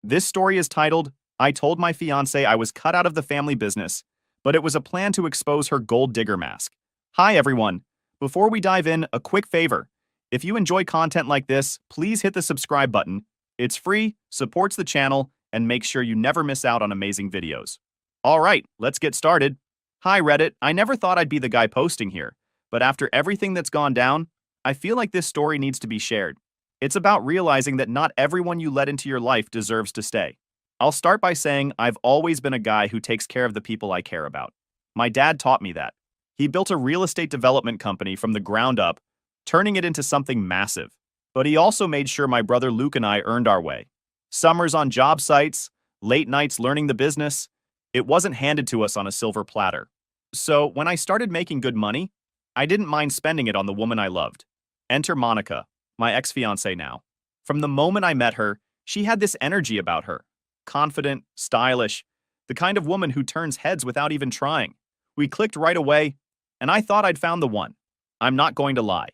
This story is titled, I Told My Fiancé I Was Cut Out of the Family Business, but it was a plan to expose her gold digger mask. Hi everyone. Before we dive in, a quick favor. If you enjoy content like this, please hit the subscribe button. It's free, supports the channel, and makes sure you never miss out on amazing videos. Alright, let's get started. Hi Reddit, I never thought I'd be the guy posting here, but after everything that's gone down, I feel like this story needs to be shared. It's about realizing that not everyone you let into your life deserves to stay. I'll start by saying I've always been a guy who takes care of the people I care about. My dad taught me that. He built a real estate development company from the ground up, turning it into something massive. But he also made sure my brother Luke and I earned our way. Summers on job sites, late nights learning the business, it wasn't handed to us on a silver platter. So when I started making good money, I didn't mind spending it on the woman I loved. Enter Monica, my ex-fiancée now. From the moment I met her, she had this energy about her. Confident, stylish, the kind of woman who turns heads without even trying. We clicked right away, and I thought I'd found the one. I'm not going to lie.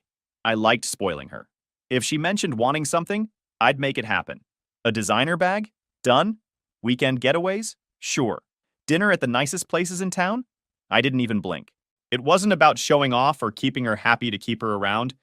I liked spoiling her. If she mentioned wanting something, I'd make it happen. A designer bag? Done. Weekend getaways? Sure. Dinner at the nicest places in town? I didn't even blink. It wasn't about showing off or keeping her happy to keep her around.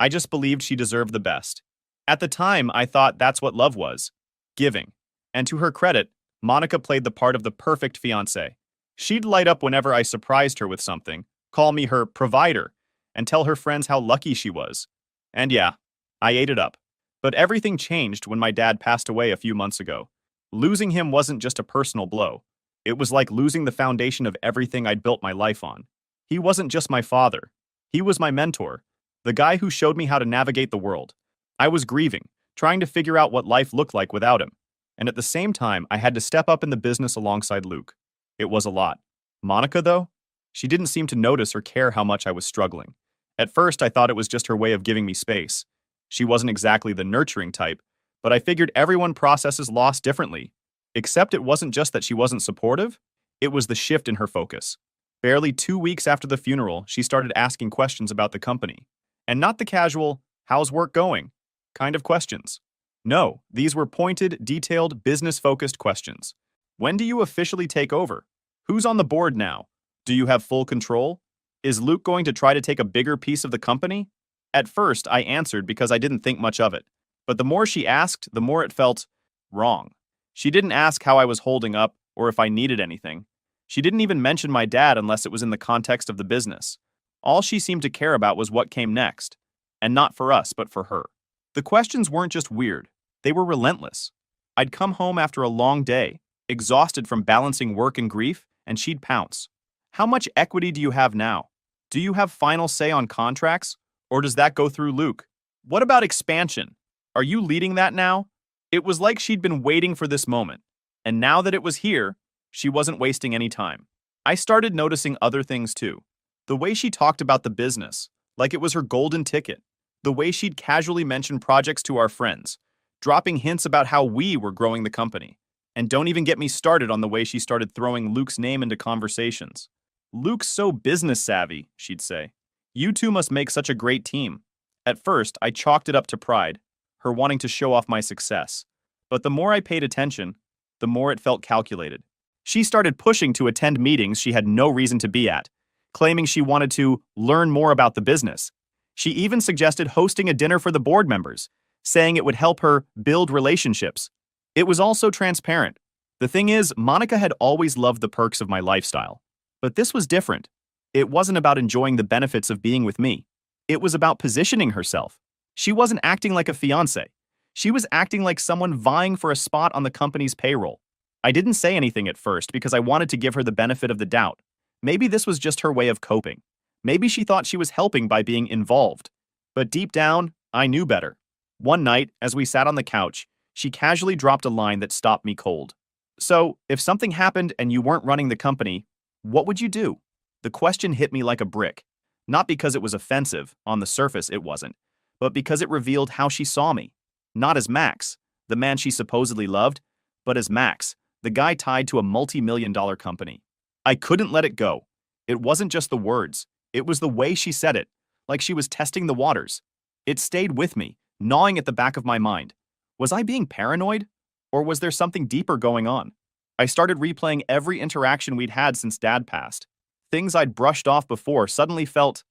I just believed she deserved the best. At the time, I thought that's what love was. Giving. And to her credit, Monica played the part of the perfect fiancé. She'd light up whenever I surprised her with something, call me her provider, and tell her friends how lucky she was. And yeah, I ate it up. But everything changed when my dad passed away a few months ago. Losing him wasn't just a personal blow. It was like losing the foundation of everything I'd built my life on. He wasn't just my father. He was my mentor, the guy who showed me how to navigate the world. I was grieving, trying to figure out what life looked like without him. And at the same time, I had to step up in the business alongside Luke. It was a lot. Monica, though? She didn't seem to notice or care how much I was struggling. At first, I thought it was just her way of giving me space. She wasn't exactly the nurturing type, but I figured everyone processes loss differently. Except it wasn't just that she wasn't supportive, it was the shift in her focus. Barely 2 weeks after the funeral, she started asking questions about the company. And not the casual, how's work going, kind of questions. No, these were pointed, detailed, business-focused questions. When do you officially take over? Who's on the board now? Do you have full control? Is Luke going to try to take a bigger piece of the company? At first, I answered because I didn't think much of it. But the more she asked, the more it felt wrong. She didn't ask how I was holding up or if I needed anything. She didn't even mention my dad unless it was in the context of the business. All she seemed to care about was what came next. And not for us, but for her. The questions weren't just weird. They were relentless. I'd come home after a long day, exhausted from balancing work and grief, and she'd pounce. How much equity do you have now? Do you have final say on contracts? Or does that go through Luke? What about expansion? Are you leading that now? It was like she'd been waiting for this moment. And now that it was here, she wasn't wasting any time. I started noticing other things too. The way she talked about the business, like it was her golden ticket. The way she'd casually mention projects to our friends, dropping hints about how we were growing the company. And don't even get me started on the way she started throwing Luke's name into conversations. Luke's so business savvy, she'd say. You two must make such a great team. At first, I chalked it up to pride, her wanting to show off my success. But the more I paid attention, the more it felt calculated. She started pushing to attend meetings she had no reason to be at, claiming she wanted to learn more about the business. She even suggested hosting a dinner for the board members, saying it would help her build relationships. It was also transparent. The thing is, Monica had always loved the perks of my lifestyle. But this was different. It wasn't about enjoying the benefits of being with me. It was about positioning herself. She wasn't acting like a fiancé. She was acting like someone vying for a spot on the company's payroll. I didn't say anything at first because I wanted to give her the benefit of the doubt. Maybe this was just her way of coping. Maybe she thought she was helping by being involved. But deep down, I knew better. One night, as we sat on the couch, she casually dropped a line that stopped me cold. So, if something happened and you weren't running the company, what would you do? The question hit me like a brick. Not because it was offensive, on the surface it wasn't, but because it revealed how she saw me. Not as Max, the man she supposedly loved, but as Max, the guy tied to a multi-million-dollar company. I couldn't let it go. It wasn't just the words. It was the way she said it, like she was testing the waters. It stayed with me, gnawing at the back of my mind. Was I being paranoid? Or was there something deeper going on? I started replaying every interaction we'd had since Dad passed. Things I'd brushed off before suddenly felt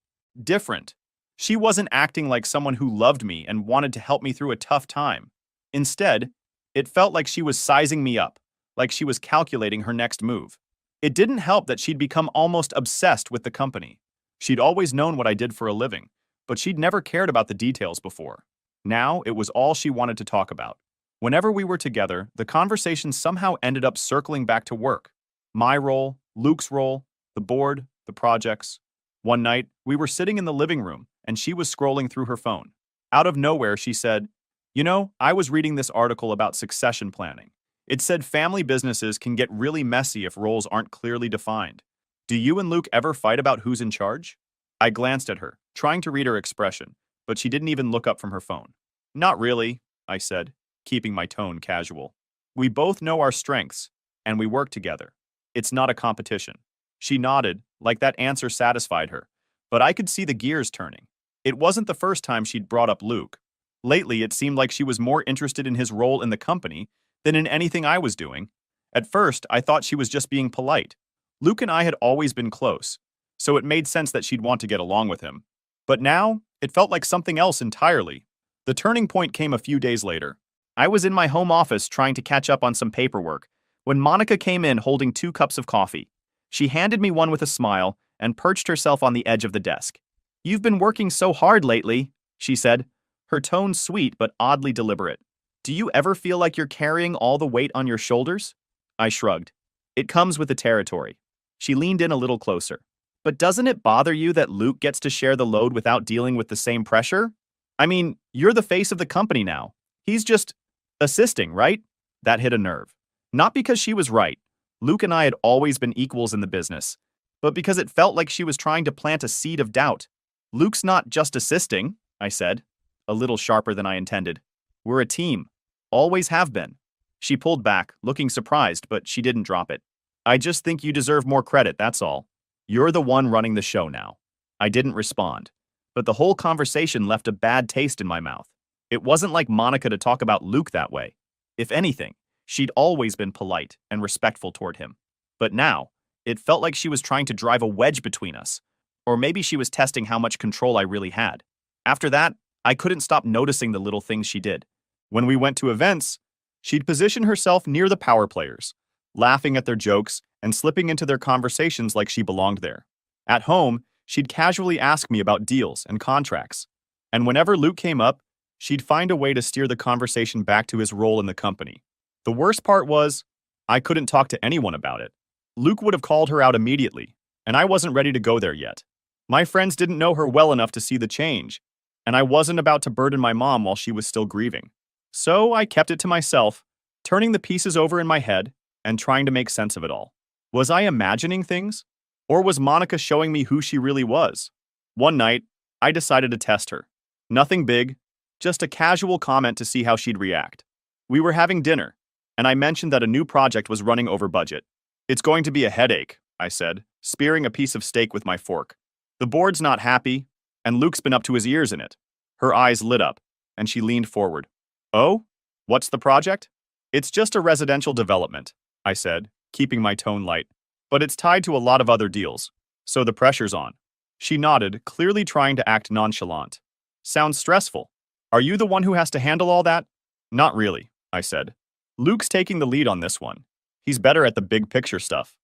different. She wasn't acting like someone who loved me and wanted to help me through a tough time. Instead, it felt like she was sizing me up, like she was calculating her next move. It didn't help that she'd become almost obsessed with the company. She'd always known what I did for a living, but she'd never cared about the details before. Now, it was all she wanted to talk about. Whenever we were together, the conversation somehow ended up circling back to work. My role, Luke's role, the board, the projects. One night, we were sitting in the living room, and she was scrolling through her phone. Out of nowhere, she said, "You know, I was reading this article about succession planning. It said family businesses can get really messy if roles aren't clearly defined. Do you and Luke ever fight about who's in charge?" I glanced at her, trying to read her expression, but she didn't even look up from her phone. "Not really," I said, keeping my tone casual. "We both know our strengths, and we work together. It's not a competition." She nodded, like that answer satisfied her, but I could see the gears turning. It wasn't the first time she'd brought up Luke. Lately, it seemed like she was more interested in his role in the company than in anything I was doing. At first, I thought she was just being polite. Luke and I had always been close, so it made sense that she'd want to get along with him. But now, it felt like something else entirely. The turning point came a few days later. I was in my home office trying to catch up on some paperwork when Monica came in holding 2 cups of coffee. She handed me one with a smile and perched herself on the edge of the desk. "You've been working so hard lately," she said, her tone sweet but oddly deliberate. "Do you ever feel like you're carrying all the weight on your shoulders?" I shrugged. "It comes with the territory." She leaned in a little closer. "But doesn't it bother you that Luke gets to share the load without dealing with the same pressure? I mean, you're the face of the company now. He's just assisting, right?" That hit a nerve. Not because she was right. Luke and I had always been equals in the business, but because it felt like she was trying to plant a seed of doubt. "Luke's not just assisting," I said, a little sharper than I intended. "We're a team. Always have been." She pulled back, looking surprised, but she didn't drop it. "I just think you deserve more credit, that's all. You're the one running the show now." I didn't respond, but the whole conversation left a bad taste in my mouth. It wasn't like Monica to talk about Luke that way. If anything, she'd always been polite and respectful toward him. But now, it felt like she was trying to drive a wedge between us. Or maybe she was testing how much control I really had. After that, I couldn't stop noticing the little things she did. When we went to events, she'd position herself near the power players, laughing at their jokes and slipping into their conversations like she belonged there. At home, she'd casually ask me about deals and contracts. And whenever Luke came up, she'd find a way to steer the conversation back to his role in the company. The worst part was, I couldn't talk to anyone about it. Luke would have called her out immediately, and I wasn't ready to go there yet. My friends didn't know her well enough to see the change, and I wasn't about to burden my mom while she was still grieving. So I kept it to myself, turning the pieces over in my head and trying to make sense of it all. Was I imagining things? Or was Monica showing me who she really was? One night, I decided to test her. Nothing big, just a casual comment to see how she'd react. We were having dinner, and I mentioned that a new project was running over budget. "It's going to be a headache," I said, spearing a piece of steak with my fork. "The board's not happy, and Luke's been up to his ears in it." Her eyes lit up, and she leaned forward. "Oh? What's the project?" "It's just a residential development," I said, keeping my tone light. "But it's tied to a lot of other deals, so the pressure's on." She nodded, clearly trying to act nonchalant. "Sounds stressful. Are you the one who has to handle all that?" "Not really," I said. "Luke's taking the lead on this one. He's better at the big picture stuff."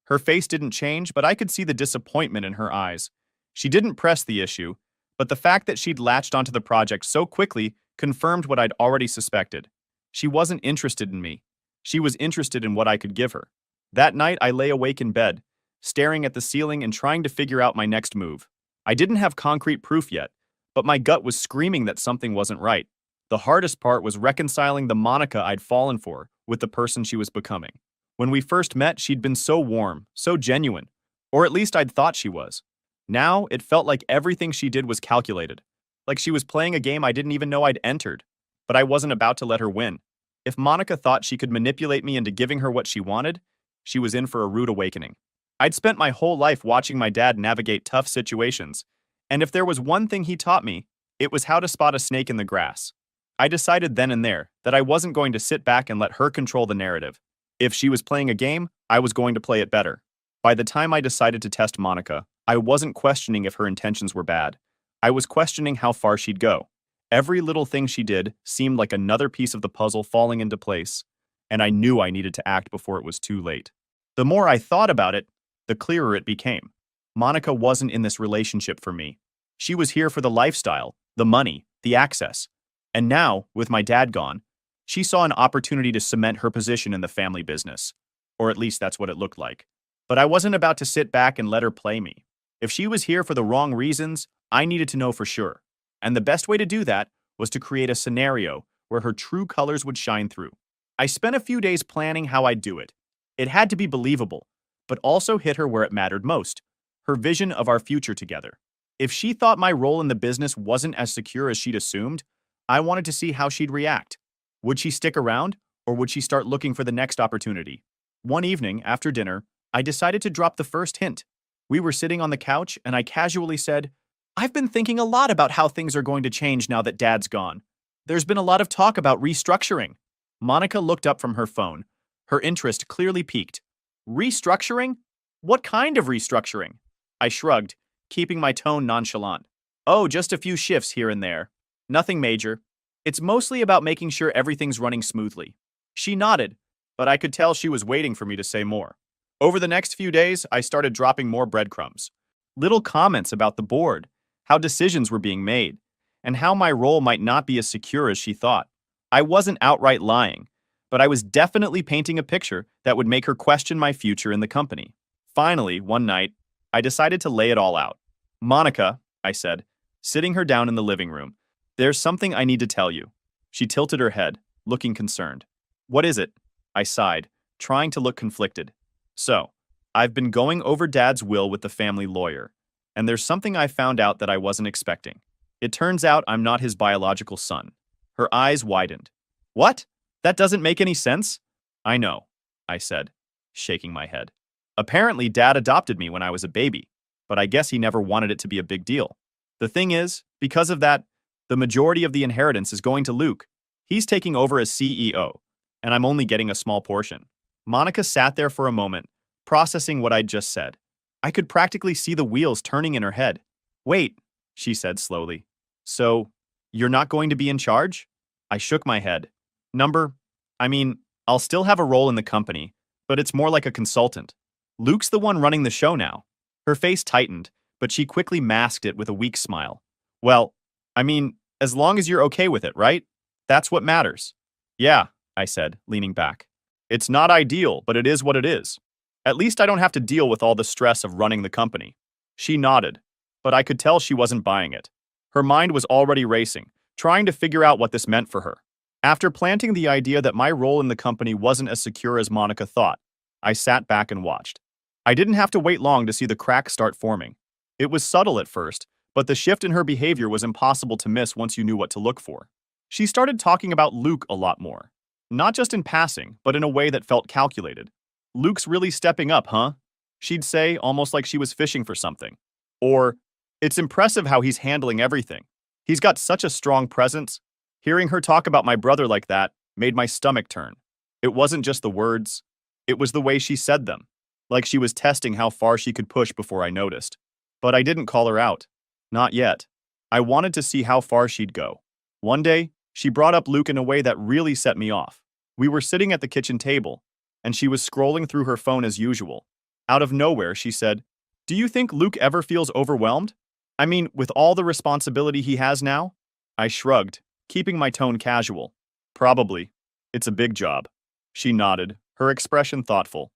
Her face didn't change, but I could see the disappointment in her eyes. She didn't press the issue, but the fact that she'd latched onto the project so quickly confirmed what I'd already suspected. She wasn't interested in me. She was interested in what I could give her. That night, I lay awake in bed, staring at the ceiling and trying to figure out my next move. I didn't have concrete proof yet, but my gut was screaming that something wasn't right. The hardest part was reconciling the Monica I'd fallen for with the person she was becoming. When we first met, she'd been so warm, so genuine, or at least I'd thought she was. Now, it felt like everything she did was calculated, like she was playing a game I didn't even know I'd entered, but I wasn't about to let her win. If Monica thought she could manipulate me into giving her what she wanted, she was in for a rude awakening. I'd spent my whole life watching my dad navigate tough situations, and if there was one thing he taught me, it was how to spot a snake in the grass. I decided then and there that I wasn't going to sit back and let her control the narrative. If she was playing a game, I was going to play it better. By the time I decided to test Monica, I wasn't questioning if her intentions were bad. I was questioning how far she'd go. Every little thing she did seemed like another piece of the puzzle falling into place, and I knew I needed to act before it was too late. The more I thought about it, the clearer it became. Monica wasn't in this relationship for me. She was here for the lifestyle, the money, the access. And now, with my dad gone, she saw an opportunity to cement her position in the family business. Or at least that's what it looked like. But I wasn't about to sit back and let her play me. If she was here for the wrong reasons, I needed to know for sure. And the best way to do that was to create a scenario where her true colors would shine through. I spent a few days planning how I'd do it. It had to be believable, but also hit her where it mattered most, her vision of our future together. If she thought my role in the business wasn't as secure as she'd assumed, I wanted to see how she'd react. Would she stick around, or would she start looking for the next opportunity? One evening, after dinner, I decided to drop the first hint. We were sitting on the couch, and I casually said, "I've been thinking a lot about how things are going to change now that Dad's gone. There's been a lot of talk about restructuring." Monica looked up from her phone. Her interest clearly piqued. "Restructuring? What kind of restructuring?" I shrugged, keeping my tone nonchalant. "Oh, just a few shifts here and there. Nothing major. It's mostly about making sure everything's running smoothly." She nodded, but I could tell she was waiting for me to say more. Over the next few days, I started dropping more breadcrumbs. Little comments about the board, how decisions were being made, and how my role might not be as secure as she thought. I wasn't outright lying, but I was definitely painting a picture that would make her question my future in the company. Finally, one night, I decided to lay it all out. "Monica," I said, sitting her down in the living room, "there's something I need to tell you." She tilted her head, looking concerned. "What is it?" I sighed, trying to look conflicted. "So, I've been going over Dad's will with the family lawyer, and there's something I found out that I wasn't expecting. It turns out I'm not his biological son." Her eyes widened. "What? That doesn't make any sense?" "I know," I said, shaking my head. "Apparently, Dad adopted me when I was a baby, but I guess he never wanted it to be a big deal. The thing is, because of that, the majority of the inheritance is going to Luke. He's taking over as CEO, and I'm only getting a small portion." Monica sat there for a moment, processing what I'd just said. I could practically see the wheels turning in her head. "Wait," she said slowly. "So, you're not going to be in charge?" I shook my head. I'll still have a role in the company, but it's more like a consultant. Luke's the one running the show now." Her face tightened, but she quickly masked it with a weak smile. "Well, as long as you're okay with it, right? That's what matters." "Yeah," I said, leaning back. "It's not ideal, but it is what it is. At least I don't have to deal with all the stress of running the company." She nodded, but I could tell she wasn't buying it. Her mind was already racing, trying to figure out what this meant for her. After planting the idea that my role in the company wasn't as secure as Monica thought, I sat back and watched. I didn't have to wait long to see the cracks start forming. It was subtle at first, but the shift in her behavior was impossible to miss once you knew what to look for. She started talking about Luke a lot more. Not just in passing, but in a way that felt calculated. "Luke's really stepping up, huh?" she'd say, almost like she was fishing for something. Or, "It's impressive how he's handling everything. He's got such a strong presence." Hearing her talk about my brother like that made my stomach turn. It wasn't just the words. It was the way she said them, like she was testing how far she could push before I noticed. But I didn't call her out. Not yet. I wanted to see how far she'd go. One day, she brought up Luke in a way that really set me off. We were sitting at the kitchen table, and she was scrolling through her phone as usual. Out of nowhere, she said, "Do you think Luke ever feels overwhelmed? With all the responsibility he has now?" I shrugged, keeping my tone casual. "Probably. It's a big job." She nodded, her expression thoughtful.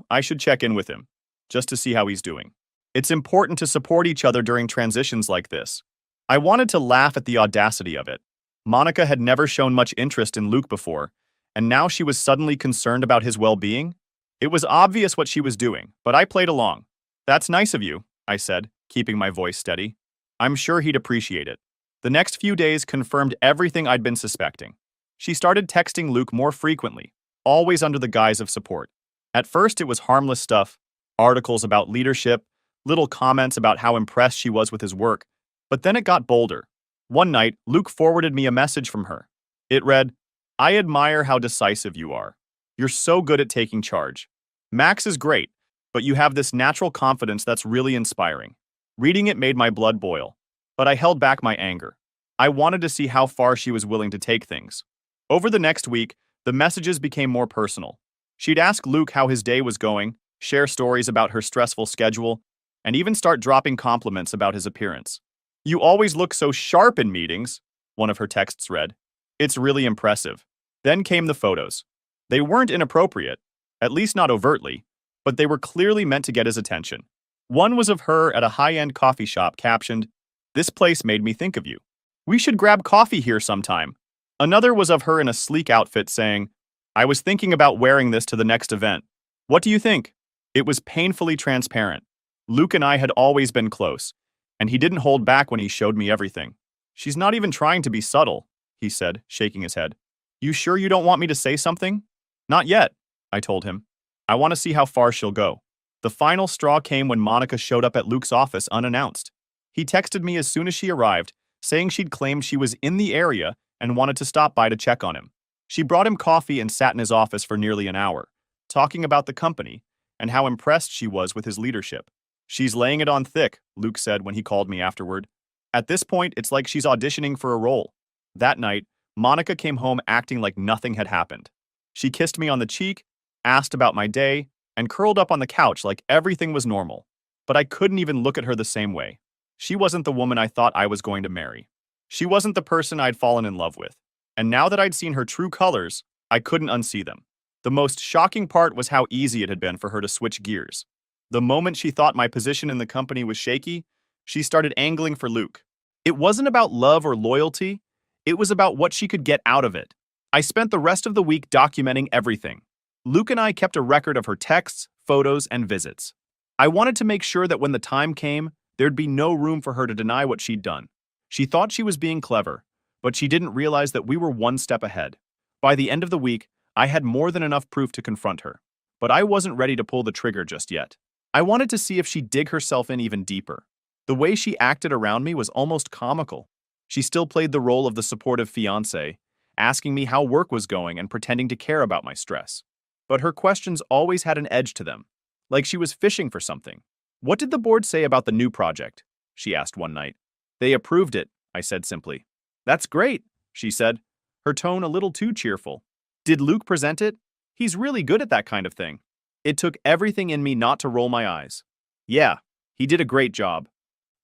"I should check in with him, just to see how he's doing. It's important to support each other during transitions like this." I wanted to laugh at the audacity of it. Monica had never shown much interest in Luke before, and now she was suddenly concerned about his well-being? It was obvious what she was doing, but I played along. "That's nice of you," I said, keeping my voice steady. "I'm sure he'd appreciate it." The next few days confirmed everything I'd been suspecting. She started texting Luke more frequently, always under the guise of support. At first, it was harmless stuff, articles about leadership, little comments about how impressed she was with his work, but then it got bolder. One night, Luke forwarded me a message from her. It read, "I admire how decisive you are. You're so good at taking charge. Max is great, but you have this natural confidence that's really inspiring." Reading it made my blood boil, but I held back my anger. I wanted to see how far she was willing to take things. Over the next week, the messages became more personal. She'd ask Luke how his day was going, share stories about her stressful schedule, and even start dropping compliments about his appearance. "You always look so sharp in meetings," one of her texts read. "It's really impressive." Then came the photos. They weren't inappropriate, at least not overtly, but they were clearly meant to get his attention. One was of her at a high-end coffee shop captioned, "This place made me think of you. We should grab coffee here sometime." Another was of her in a sleek outfit saying, "I was thinking about wearing this to the next event. What do you think?" It was painfully transparent. Luke and I had always been close, and he didn't hold back when he showed me everything. "She's not even trying to be subtle," he said, shaking his head. "You sure you don't want me to say something?" "Not yet," I told him. "I want to see how far she'll go." The final straw came when Monica showed up at Luke's office unannounced. He texted me as soon as she arrived, saying she'd claimed she was in the area and wanted to stop by to check on him. She brought him coffee and sat in his office for nearly an hour, talking about the company and how impressed she was with his leadership. "She's laying it on thick," Luke said when he called me afterward. "At this point, it's like she's auditioning for a role." That night, Monica came home acting like nothing had happened. She kissed me on the cheek, asked about my day, and curled up on the couch like everything was normal. But I couldn't even look at her the same way. She wasn't the woman I thought I was going to marry. She wasn't the person I'd fallen in love with. And now that I'd seen her true colors, I couldn't unsee them. The most shocking part was how easy it had been for her to switch gears. The moment she thought my position in the company was shaky, she started angling for Luke. It wasn't about love or loyalty. It was about what she could get out of it. I spent the rest of the week documenting everything. Luke and I kept a record of her texts, photos, and visits. I wanted to make sure that when the time came, there'd be no room for her to deny what she'd done. She thought she was being clever, but she didn't realize that we were one step ahead. By the end of the week, I had more than enough proof to confront her. But I wasn't ready to pull the trigger just yet. I wanted to see if she'd dig herself in even deeper. The way she acted around me was almost comical. She still played the role of the supportive fiancé, asking me how work was going and pretending to care about my stress. But her questions always had an edge to them, like she was fishing for something. "What did the board say about the new project?" she asked one night. "They approved it," I said simply. "That's great," she said, her tone a little too cheerful. "Did Luke present it? He's really good at that kind of thing." It took everything in me not to roll my eyes. "Yeah, he did a great job."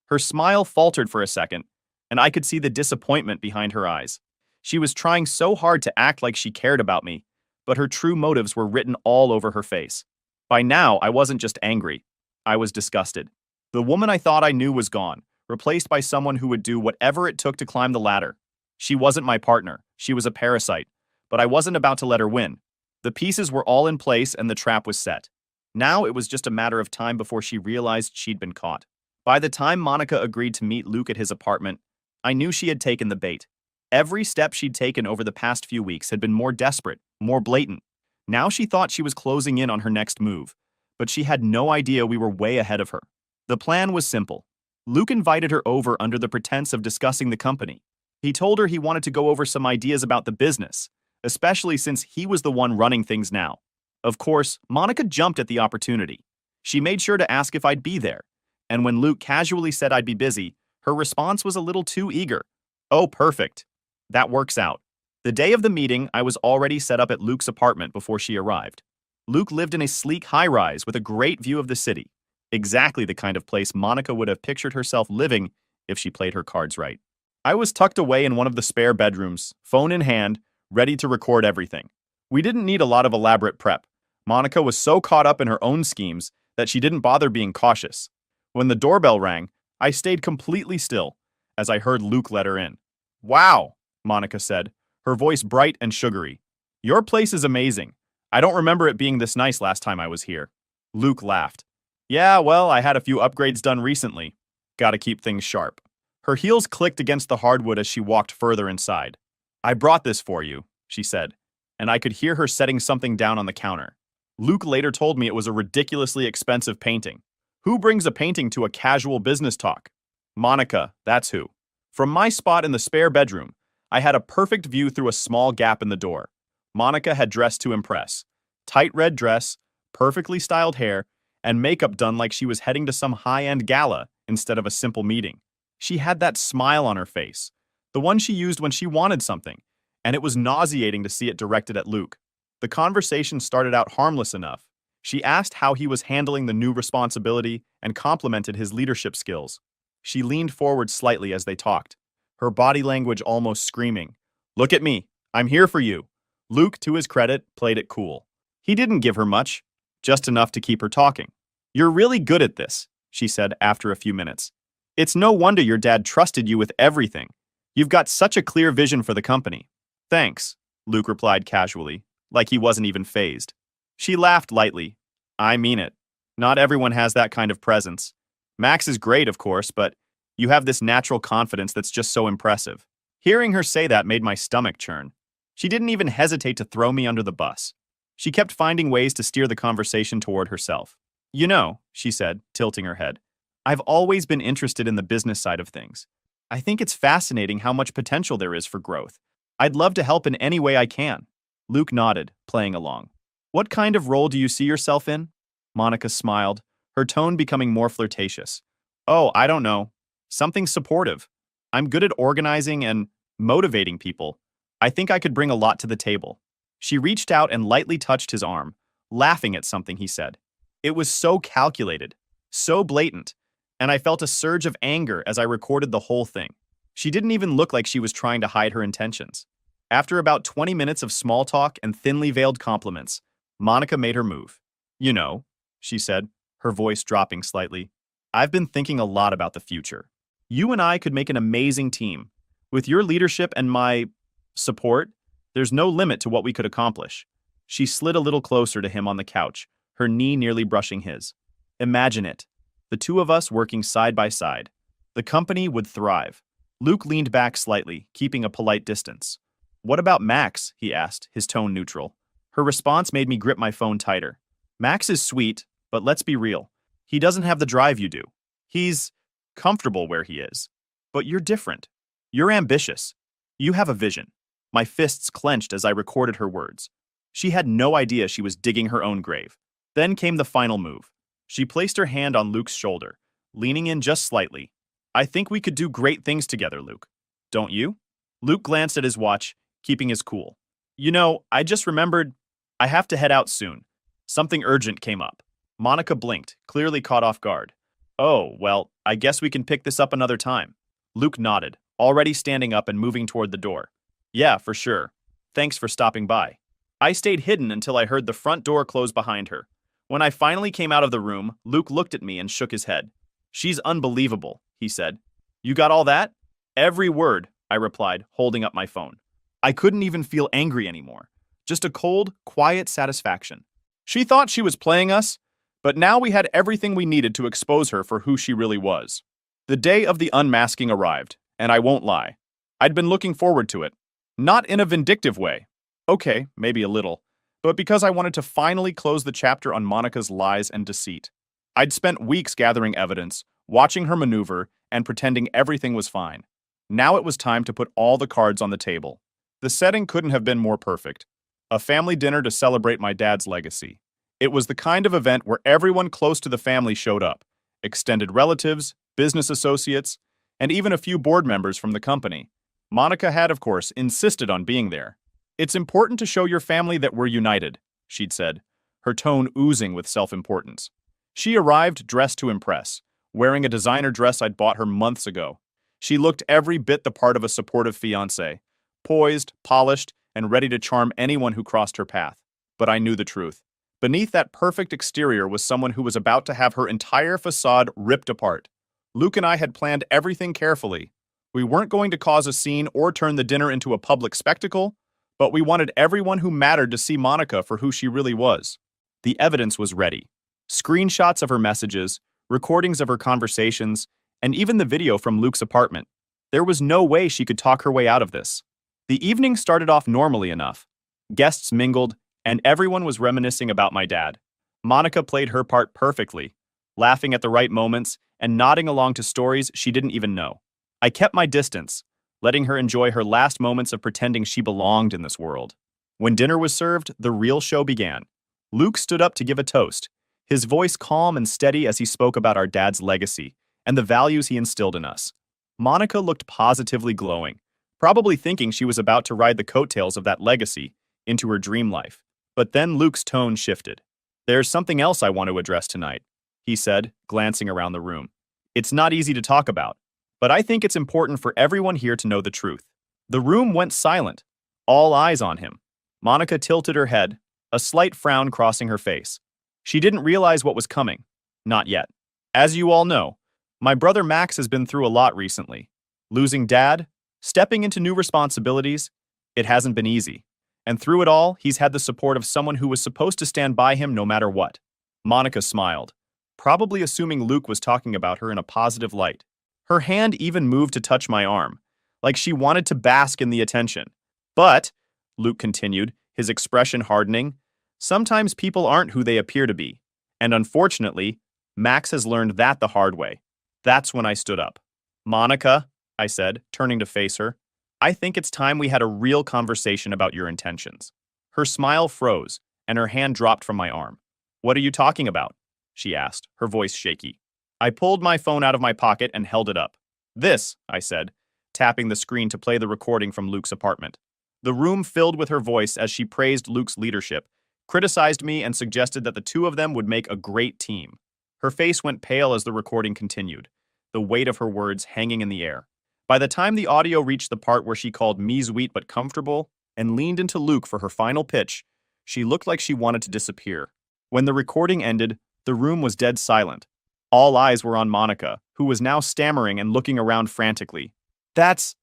Her smile faltered for a second, and I could see the disappointment behind her eyes. She was trying so hard to act like she cared about me, but her true motives were written all over her face. By now, I wasn't just angry. I was disgusted. The woman I thought I knew was gone, replaced by someone who would do whatever it took to climb the ladder. She wasn't my partner. She was a parasite. But I wasn't about to let her win. The pieces were all in place and the trap was set. Now it was just a matter of time before she realized she'd been caught. By the time Monica agreed to meet Luke at his apartment, I knew she had taken the bait. Every step she'd taken over the past few weeks had been more desperate, more blatant. Now she thought she was closing in on her next move, but she had no idea we were way ahead of her. The plan was simple. Luke invited her over under the pretense of discussing the company. He told her he wanted to go over some ideas about the business, especially since he was the one running things now. Of course, Monica jumped at the opportunity. She made sure to ask if I'd be there, and when Luke casually said I'd be busy, her response was a little too eager. "Oh, perfect. That works out." The day of the meeting, I was already set up at Luke's apartment before she arrived. Luke lived in a sleek high-rise with a great view of the city. Exactly the kind of place Monica would have pictured herself living if she played her cards right. I was tucked away in one of the spare bedrooms, phone in hand, ready to record everything. We didn't need a lot of elaborate prep. Monica was so caught up in her own schemes that she didn't bother being cautious. When the doorbell rang, I stayed completely still as I heard Luke let her in. "Wow," Monica said, her voice bright and sugary. "Your place is amazing. I don't remember it being this nice last time I was here." Luke laughed. "Yeah, well, I had a few upgrades done recently. Gotta keep things sharp." Her heels clicked against the hardwood as she walked further inside. "I brought this for you," she said, and I could hear her setting something down on the counter. Luke later told me it was a ridiculously expensive painting. Who brings a painting to a casual business talk? Monica, that's who. From my spot in the spare bedroom, I had a perfect view through a small gap in the door. Monica had dressed to impress. Tight red dress, perfectly styled hair, and makeup done like she was heading to some high-end gala instead of a simple meeting. She had that smile on her face, the one she used when she wanted something, and it was nauseating to see it directed at Luke. The conversation started out harmless enough. She asked how he was handling the new responsibility and complimented his leadership skills. She leaned forward slightly as they talked, her body language almost screaming, "Look at me, I'm here for you." Luke, to his credit, played it cool. He didn't give her much, just enough to keep her talking. "You're really good at this," she said after a few minutes. "It's no wonder your dad trusted you with everything. You've got such a clear vision for the company." "Thanks," Luke replied casually, like he wasn't even fazed. She laughed lightly. "I mean it. Not everyone has that kind of presence. Max is great, of course, but you have this natural confidence that's just so impressive." Hearing her say that made my stomach churn. She didn't even hesitate to throw me under the bus. She kept finding ways to steer the conversation toward herself. "You know," she said, tilting her head, "I've always been interested in the business side of things. I think it's fascinating how much potential there is for growth. I'd love to help in any way I can." Luke nodded, playing along. "What kind of role do you see yourself in?" Monica smiled, her tone becoming more flirtatious. "Oh, I don't know. Something supportive. I'm good at organizing and motivating people. I think I could bring a lot to the table." She reached out and lightly touched his arm, laughing at something he said. It was so calculated, so blatant, and I felt a surge of anger as I recorded the whole thing. She didn't even look like she was trying to hide her intentions. After about 20 minutes of small talk and thinly veiled compliments, Monica made her move. "You know," she said, her voice dropping slightly, "I've been thinking a lot about the future. You and I could make an amazing team. With your leadership and my support, there's no limit to what we could accomplish." She slid a little closer to him on the couch, her knee nearly brushing his. "Imagine it. The two of us working side by side. The company would thrive." Luke leaned back slightly, keeping a polite distance. "What about Max?" he asked, his tone neutral. Her response made me grip my phone tighter. "Max is sweet, but let's be real. He doesn't have the drive you do. He's comfortable where he is. But you're different. You're ambitious. You have a vision." My fists clenched as I recorded her words. She had no idea she was digging her own grave. Then came the final move. She placed her hand on Luke's shoulder, leaning in just slightly. "I think we could do great things together, Luke. Don't you?" Luke glanced at his watch, keeping his cool. "You know, I just remembered I have to head out soon. Something urgent came up." Monica blinked, clearly caught off guard. "Oh, well, I guess we can pick this up another time." Luke nodded, already standing up and moving toward the door. "Yeah, for sure. Thanks for stopping by." I stayed hidden until I heard the front door close behind her. When I finally came out of the room, Luke looked at me and shook his head. "She's unbelievable," he said. "You got all that?" "Every word," I replied, holding up my phone. I couldn't even feel angry anymore. Just a cold, quiet satisfaction. She thought she was playing us, but now we had everything we needed to expose her for who she really was. The day of the unmasking arrived, and I won't lie. I'd been looking forward to it. Not in a vindictive way. Okay, maybe a little. But because I wanted to finally close the chapter on Monica's lies and deceit. I'd spent weeks gathering evidence, watching her maneuver, and pretending everything was fine. Now it was time to put all the cards on the table. The setting couldn't have been more perfect. A family dinner to celebrate my dad's legacy. It was the kind of event where everyone close to the family showed up. Extended relatives, business associates, and even a few board members from the company. Monica had, of course, insisted on being there. "It's important to show your family that we're united," she'd said, her tone oozing with self-importance. She arrived dressed to impress, wearing a designer dress I'd bought her months ago. She looked every bit the part of a supportive fiancé, poised, polished, and ready to charm anyone who crossed her path. But I knew the truth. Beneath that perfect exterior was someone who was about to have her entire facade ripped apart. Luke and I had planned everything carefully. We weren't going to cause a scene or turn the dinner into a public spectacle, but we wanted everyone who mattered to see Monica for who she really was. The evidence was ready. Screenshots of her messages, recordings of her conversations, and even the video from Luke's apartment. There was no way she could talk her way out of this. The evening started off normally enough. Guests mingled, and everyone was reminiscing about my dad. Monica played her part perfectly, laughing at the right moments and nodding along to stories she didn't even know. I kept my distance, letting her enjoy her last moments of pretending she belonged in this world. When dinner was served, the real show began. Luke stood up to give a toast, his voice calm and steady as he spoke about our dad's legacy and the values he instilled in us. Monica looked positively glowing, probably thinking she was about to ride the coattails of that legacy into her dream life. But then Luke's tone shifted. "There's something else I want to address tonight," he said, glancing around the room. "It's not easy to talk about, but I think it's important for everyone here to know the truth." The room went silent, all eyes on him. Monica tilted her head, a slight frown crossing her face. She didn't realize what was coming. Not yet. "As you all know, my brother Max has been through a lot recently. Losing Dad, stepping into new responsibilities, it hasn't been easy. And through it all, he's had the support of someone who was supposed to stand by him no matter what." Monica smiled, probably assuming Luke was talking about her in a positive light. Her hand even moved to touch my arm, like she wanted to bask in the attention. "But," Luke continued, his expression hardening, "sometimes people aren't who they appear to be. And unfortunately, Max has learned that the hard way." That's when I stood up. "Monica," I said, turning to face her, "I think it's time we had a real conversation about your intentions." Her smile froze, and her hand dropped from my arm. "What are you talking about?" she asked, her voice shaky. I pulled my phone out of my pocket and held it up. "This," I said, tapping the screen to play the recording from Luke's apartment. The room filled with her voice as she praised Luke's leadership, criticized me, and suggested that the two of them would make a great team. Her face went pale as the recording continued, the weight of her words hanging in the air. By the time the audio reached the part where she called me sweet but comfortable and leaned into Luke for her final pitch, she looked like she wanted to disappear. When the recording ended, the room was dead silent. All eyes were on Monica, who was now stammering and looking around frantically. That's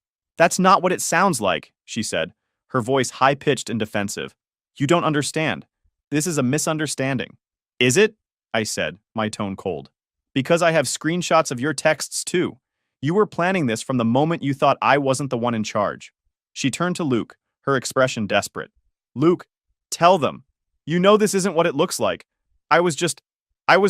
not what it sounds like," she said, her voice high-pitched and defensive. "You don't understand. This is a misunderstanding." "Is it?" I said, my tone cold. "Because I have screenshots of your texts too. You were planning this from the moment you thought I wasn't the one in charge." She turned to Luke, her expression desperate. "Luke, tell them. You know this isn't what it looks like. I was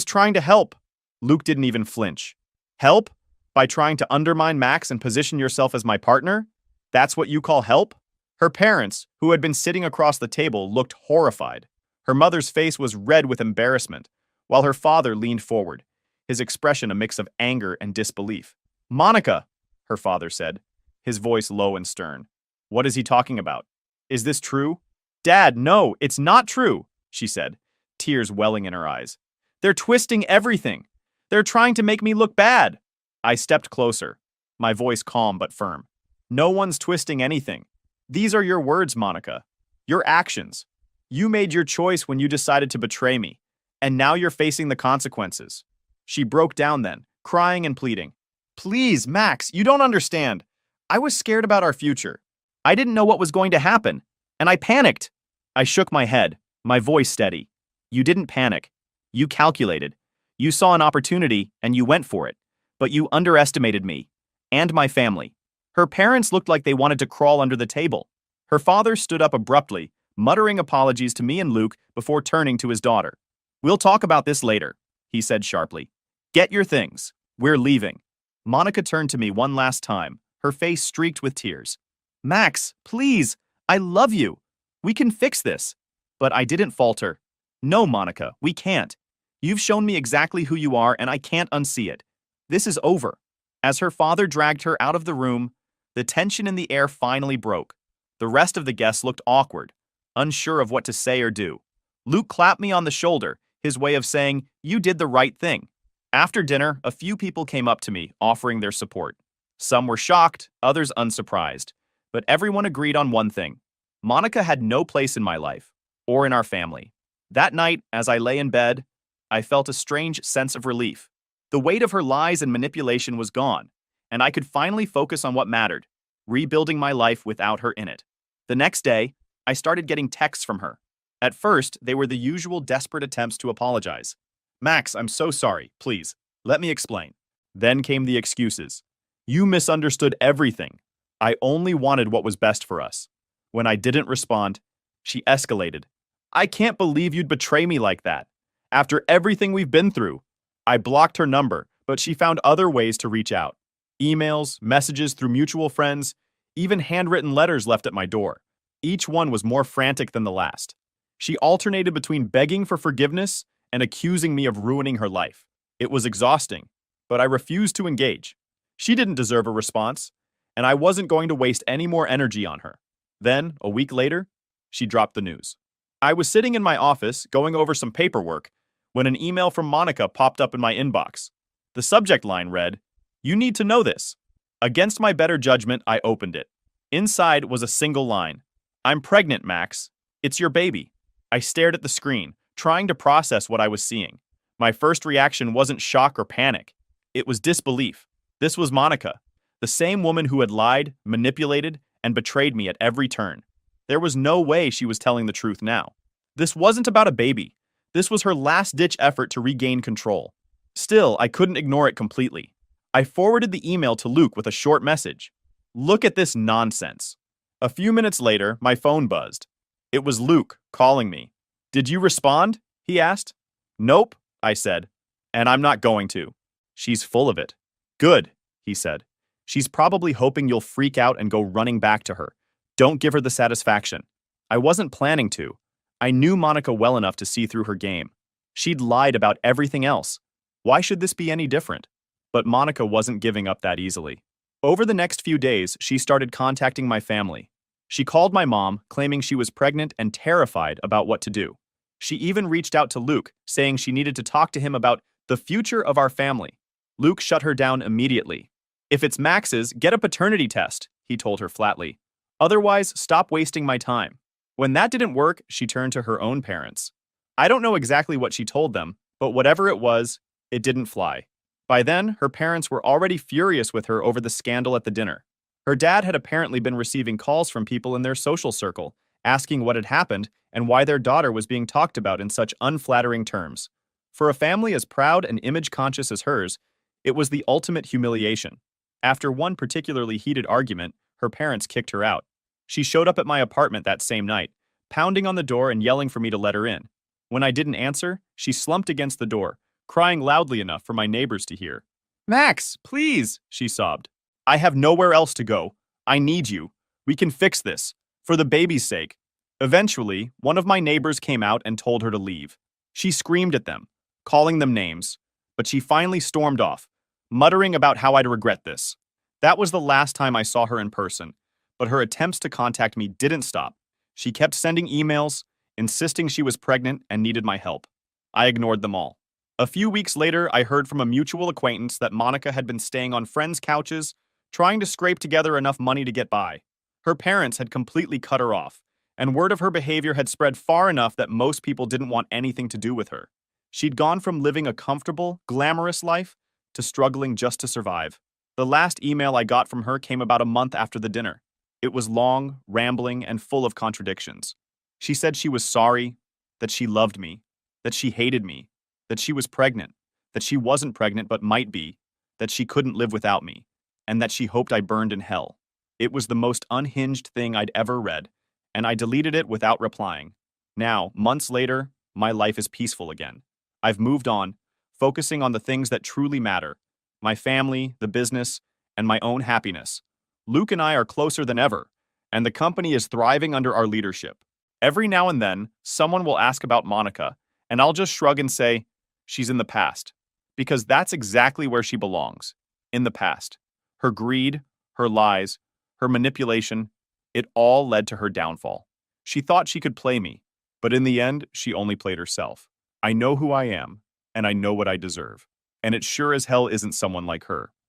trying to help." Luke didn't even flinch. "Help? By trying to undermine Max and position yourself as my partner? That's what you call help?" Her parents, who had been sitting across the table, looked horrified. Her mother's face was red with embarrassment, while her father leaned forward, his expression a mix of anger and disbelief. "Monica," her father said, his voice low and stern. "What is he talking about? Is this true?" "Dad, no, it's not true," she said, tears welling in her eyes. "They're twisting everything. They're trying to make me look bad." I stepped closer, my voice calm but firm. "No one's twisting anything. These are your words, Monica. Your actions. You made your choice when you decided to betray me, and now you're facing the consequences." She broke down then, crying and pleading. "Please, Max, you don't understand. I was scared about our future. I didn't know what was going to happen, and I panicked." I shook my head, my voice steady. "You didn't panic. You calculated. You saw an opportunity, and you went for it. But you underestimated me, and my family." Her parents looked like they wanted to crawl under the table. Her father stood up abruptly, muttering apologies to me and Luke before turning to his daughter. "We'll talk about this later," he said sharply. "Get your things. We're leaving." Monica turned to me one last time, her face streaked with tears. "Max, please, I love you. We can fix this." But I didn't falter. "No, Monica, we can't. You've shown me exactly who you are, and I can't unsee it. This is over." As her father dragged her out of the room, the tension in the air finally broke. The rest of the guests looked awkward, unsure of what to say or do. Luke clapped me on the shoulder, his way of saying, "You did the right thing." After dinner, a few people came up to me, offering their support. Some were shocked, others unsurprised. But everyone agreed on one thing. Monica had no place in my life, or in our family. That night, as I lay in bed, I felt a strange sense of relief. The weight of her lies and manipulation was gone, and I could finally focus on what mattered, rebuilding my life without her in it. The next day, I started getting texts from her. At first, they were the usual desperate attempts to apologize. "Max, I'm so sorry. Please, let me explain." Then came the excuses. "You misunderstood everything. I only wanted what was best for us." When I didn't respond, she escalated. "I can't believe you'd betray me like that. After everything we've been through." I blocked her number, but she found other ways to reach out. Emails, messages through mutual friends, even handwritten letters left at my door. Each one was more frantic than the last. She alternated between begging for forgiveness and accusing me of ruining her life. It was exhausting, but I refused to engage. She didn't deserve a response, and I wasn't going to waste any more energy on her. Then, a week later, she dropped the news. I was sitting in my office going over some paperwork when an email from Monica popped up in my inbox. The subject line read, "You need to know this." Against my better judgment, I opened it. Inside was a single line. "I'm pregnant, Max. It's your baby." I stared at the screen, trying to process what I was seeing. My first reaction wasn't shock or panic. It was disbelief. This was Monica, the same woman who had lied, manipulated, and betrayed me at every turn. There was no way she was telling the truth now. This wasn't about a baby. This was her last-ditch effort to regain control. Still, I couldn't ignore it completely. I forwarded the email to Luke with a short message. "Look at this nonsense." A few minutes later, my phone buzzed. It was Luke calling me. "Did you respond?" he asked. "Nope," I said. "And I'm not going to." "She's full of it." "Good," he said. "She's probably hoping you'll freak out and go running back to her. Don't give her the satisfaction." I wasn't planning to. I knew Monica well enough to see through her game. She'd lied about everything else. Why should this be any different? But Monica wasn't giving up that easily. Over the next few days, she started contacting my family. She called my mom, claiming she was pregnant and terrified about what to do. She even reached out to Luke, saying she needed to talk to him about the future of our family. Luke shut her down immediately. "If it's Max's, get a paternity test," he told her flatly. "Otherwise, stop wasting my time." When that didn't work, she turned to her own parents. I don't know exactly what she told them, but whatever it was, it didn't fly. By then, her parents were already furious with her over the scandal at the dinner. Her dad had apparently been receiving calls from people in their social circle, asking what had happened and why their daughter was being talked about in such unflattering terms. For a family as proud and image-conscious as hers, it was the ultimate humiliation. After one particularly heated argument, her parents kicked her out. She showed up at my apartment that same night, pounding on the door and yelling for me to let her in. When I didn't answer, she slumped against the door, crying loudly enough for my neighbors to hear. "Max, please," she sobbed. "I have nowhere else to go. I need you. We can fix this. For the baby's sake." Eventually, one of my neighbors came out and told her to leave. She screamed at them, calling them names, but she finally stormed off, muttering about how I'd regret this. That was the last time I saw her in person, but her attempts to contact me didn't stop. She kept sending emails, insisting she was pregnant and needed my help. I ignored them all. A few weeks later, I heard from a mutual acquaintance that Monica had been staying on friends' couches, trying to scrape together enough money to get by. Her parents had completely cut her off, and word of her behavior had spread far enough that most people didn't want anything to do with her. She'd gone from living a comfortable, glamorous life to struggling just to survive. The last email I got from her came about a month after the dinner. It was long, rambling, and full of contradictions. She said she was sorry, that she loved me, that she hated me, that she was pregnant, that she wasn't pregnant but might be, that she couldn't live without me, and that she hoped I burned in hell. It was the most unhinged thing I'd ever read, and I deleted it without replying. Now, months later, my life is peaceful again. I've moved on, focusing on the things that truly matter: my family, the business, and my own happiness. Luke and I are closer than ever, and the company is thriving under our leadership. Every now and then, someone will ask about Monica, and I'll just shrug and say, she's in the past. Because that's exactly where she belongs. In the past. Her greed, her lies, her manipulation, it all led to her downfall. She thought she could play me, but in the end, she only played herself. I know who I am, and I know what I deserve. And it sure as hell isn't someone like her.